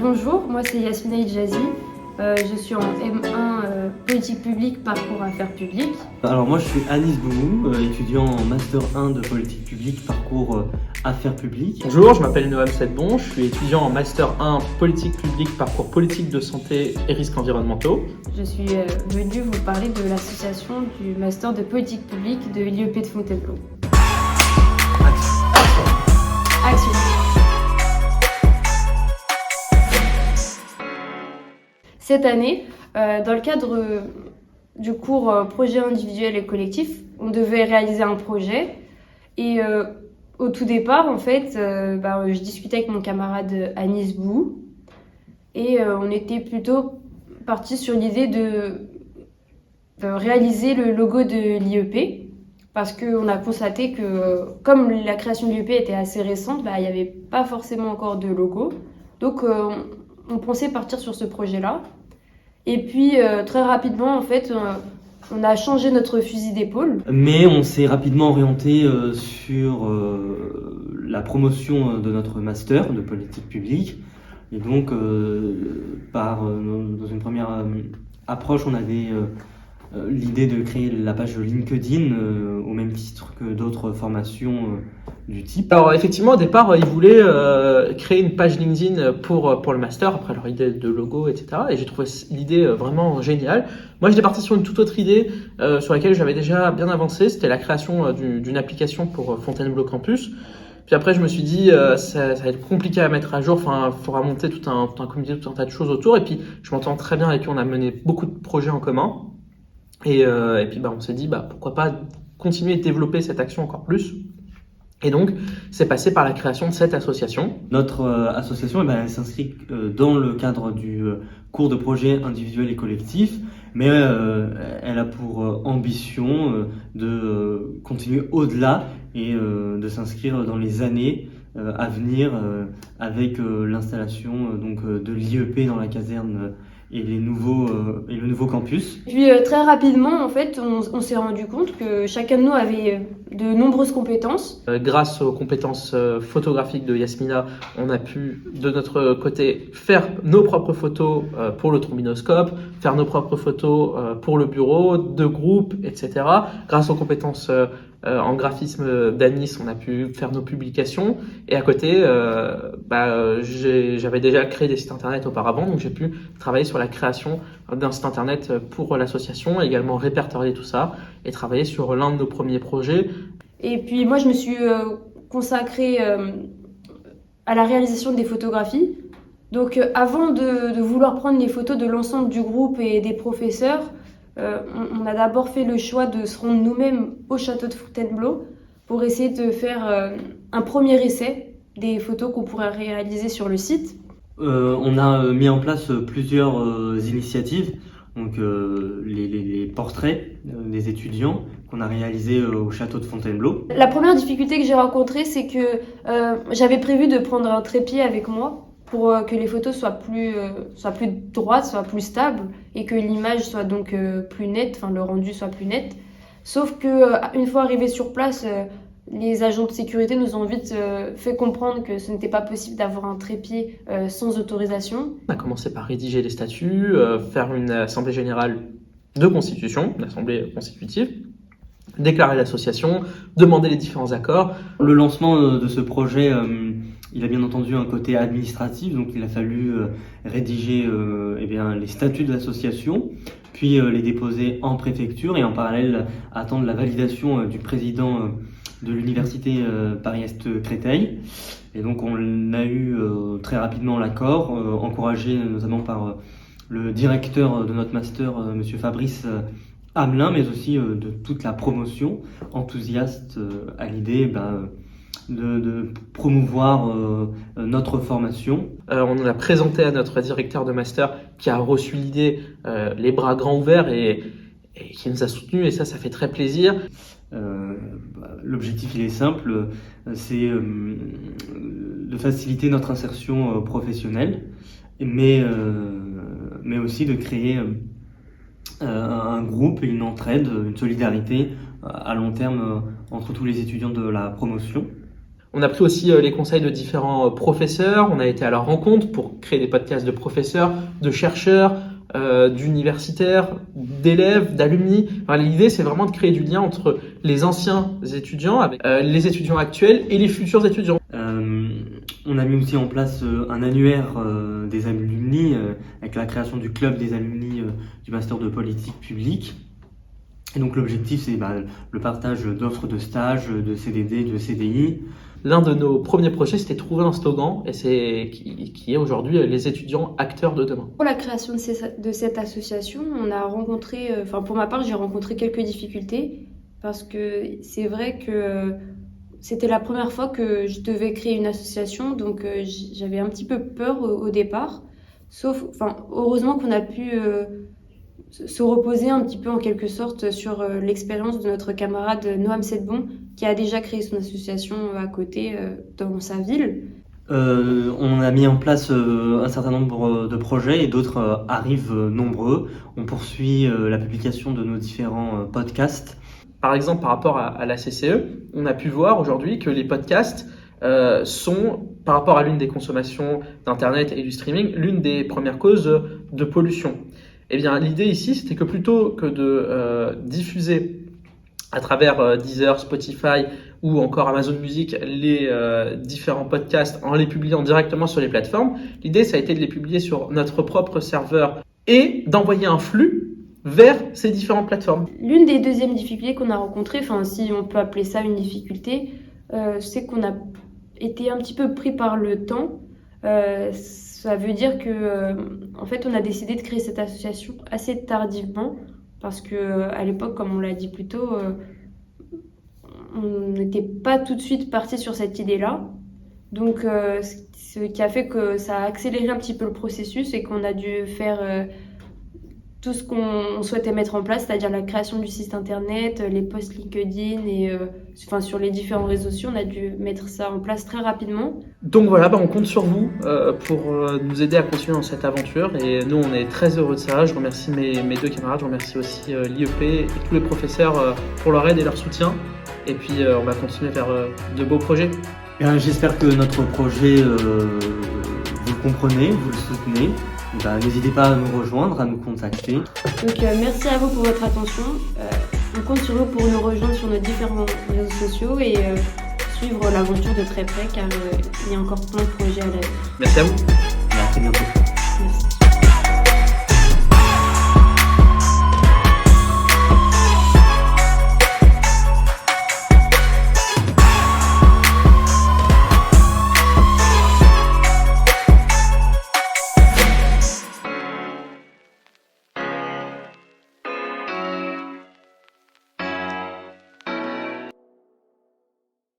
Bonjour, moi c'est Yasmina Idjazi. Je suis en M1 politique publique, parcours affaires publiques. Alors moi je suis Anis Boumou, étudiant en Master 1 de politique publique, parcours affaires publiques. Bonjour, je m'appelle Noam Sedbon, je suis étudiant en Master 1 politique publique, parcours politique de santé et risques environnementaux. Je suis venue vous parler de l'association du Master de politique publique de l'IEP de Fontainebleau. Action. Cette année, dans le cadre du cours projet individuel et collectif, on devait réaliser un projet. Et au tout départ, en fait, je discutais avec mon camarade Anis Bou. Et on était plutôt parti sur l'idée de réaliser le logo de l'IEP. Parce qu'on a constaté que, comme la création de l'IEP était assez récente, il n'y avait pas forcément encore de logo. Donc, on pensait partir sur ce projet-là. Et puis, très rapidement, en fait, on a changé notre fusil d'épaule. Mais on s'est rapidement orienté sur la promotion de notre master de politique publique. Et donc, dans une première approche, on avait l'idée de créer la page LinkedIn au même titre que d'autres formations du type. Alors effectivement, au départ, ils voulaient créer une page LinkedIn pour le master, après leur idée de logo, etc. Et j'ai trouvé l'idée vraiment géniale. Moi, j'étais parti sur une toute autre idée sur laquelle j'avais déjà bien avancé. C'était la création d'une application pour Fontainebleau Campus. Puis après, je me suis dit, ça va être compliqué à mettre à jour. Enfin, il faudra monter tout un comité, tout un tas de choses autour. Et puis, je m'entends très bien avec lui. On a mené beaucoup de projets en commun. Et puis, on s'est dit, pourquoi pas continuer de développer cette action encore plus. Et donc, c'est passé par la création de cette association. Notre association, elle s'inscrit dans le cadre du cours de projet individuel et collectif, mais elle a pour ambition de continuer au-delà et de s'inscrire dans les années à venir avec l'installation de l'IEP dans la caserne et le nouveau campus. Puis très rapidement, en fait, on s'est rendu compte que chacun de nous avait de nombreuses compétences. Grâce aux compétences photographiques de Yasmina, on a pu, de notre côté, faire nos propres photos pour le trombinoscope, faire nos propres photos pour le bureau, de groupe, etc. Grâce aux compétences en graphisme d'Anis, on a pu faire nos publications. Et à côté, j'avais déjà créé des sites internet auparavant, donc j'ai pu travailler sur la création d'un site internet pour l'association, également répertorier tout ça et travailler sur l'un de nos premiers projets. Et puis moi, je me suis consacrée à la réalisation des photographies. Donc avant de vouloir prendre les photos de l'ensemble du groupe et des professeurs, on a d'abord fait le choix de se rendre nous-mêmes au château de Fontainebleau pour essayer de faire un premier essai des photos qu'on pourrait réaliser sur le site. On a mis en place plusieurs initiatives, donc les portraits des étudiants qu'on a réalisés au château de Fontainebleau. La première difficulté que j'ai rencontrée, c'est que j'avais prévu de prendre un trépied avec moi pour que les photos soient plus droites, soient plus stables et que l'image soit donc plus nette, le rendu soit plus net. Sauf que une fois arrivés sur place, les agents de sécurité nous ont vite fait comprendre que ce n'était pas possible d'avoir un trépied sans autorisation. On a commencé par rédiger les statuts, faire une assemblée générale de constitution, une assemblée constitutive, déclarer l'association, demander les différents accords. Le lancement de ce projet, il a bien entendu un côté administratif, donc il a fallu rédiger les statuts de l'association, puis les déposer en préfecture et en parallèle attendre la validation du président de l'université Paris-Est Créteil. Et donc on a eu très rapidement l'accord, encouragé notamment par le directeur de notre master, monsieur Fabrice Hamelin, mais aussi de toute la promotion, enthousiaste à l'idée de promouvoir notre formation. On a présenté à notre directeur de master qui a reçu l'idée les bras grands ouverts et qui nous a soutenus, et ça fait très plaisir. L'objectif, il est simple, c'est de faciliter notre insertion professionnelle, mais aussi de créer un groupe et une entraide, une solidarité à long terme entre tous les étudiants de la promotion. On a pris aussi les conseils de différents professeurs. On a été à leur rencontre pour créer des podcasts de professeurs, de chercheurs, d'universitaires, d'élèves, d'alumni. Enfin, l'idée, c'est vraiment de créer du lien entre les anciens étudiants, avec les étudiants actuels et les futurs étudiants. On a mis aussi en place un annuaire des alumni avec la création du club des alumni du master de politique publique. Et donc l'objectif, c'est le partage d'offres de stages, de CDD, de CDI. L'un de nos premiers projets, c'était trouver un slogan, et c'est qui est aujourd'hui les étudiants acteurs de demain. Pour la création de cette association, on a rencontré, pour ma part, j'ai rencontré quelques difficultés parce que c'est vrai que c'était la première fois que je devais créer une association, donc j'avais un petit peu peur au départ. Heureusement qu'on a pu se reposer un petit peu en quelque sorte sur l'expérience de notre camarade Noam Sedbon, qui a déjà créé son association à côté dans sa ville. On a mis en place un certain nombre de projets et d'autres arrivent nombreux. On poursuit la publication de nos différents podcasts. Par exemple, par rapport à la CCE, on a pu voir aujourd'hui que les podcasts sont, par rapport à l'une des consommations d'Internet et du streaming, l'une des premières causes de pollution. Eh bien, l'idée ici, c'était que plutôt que de diffuser à travers Deezer, Spotify ou encore Amazon Music les différents podcasts en les publiant directement sur les plateformes, l'idée, ça a été de les publier sur notre propre serveur et d'envoyer un flux vers ces différentes plateformes. L'une des deuxièmes difficultés qu'on a rencontrées, si on peut appeler ça une difficulté, c'est qu'on a été un petit peu pris par le temps. Ça veut dire que, en fait, on a décidé de créer cette association assez tardivement parce que, à l'époque, comme on l'a dit plus tôt, on n'était pas tout de suite parti sur cette idée-là. Donc, ce qui a fait que ça a accéléré un petit peu le processus et qu'on a dû faire tout ce qu'on souhaitait mettre en place, c'est-à-dire la création du site internet, les posts LinkedIn et sur les différents réseaux sociaux, on a dû mettre ça en place très rapidement. Donc voilà, on compte sur vous pour nous aider à continuer dans cette aventure et nous on est très heureux de ça. Je remercie mes deux camarades, je remercie aussi l'IEP et tous les professeurs pour leur aide et leur soutien. Et puis on va continuer vers de beaux projets. J'espère que notre projet, vous le comprenez, vous le soutenez. N'hésitez pas à nous rejoindre, à nous contacter. Donc merci à vous pour votre attention. On compte sur vous pour nous rejoindre sur nos différents réseaux sociaux et suivre l'aventure de très près car il y a encore plein de projets à l'avenir. Merci à vous. Et à très bientôt. Merci.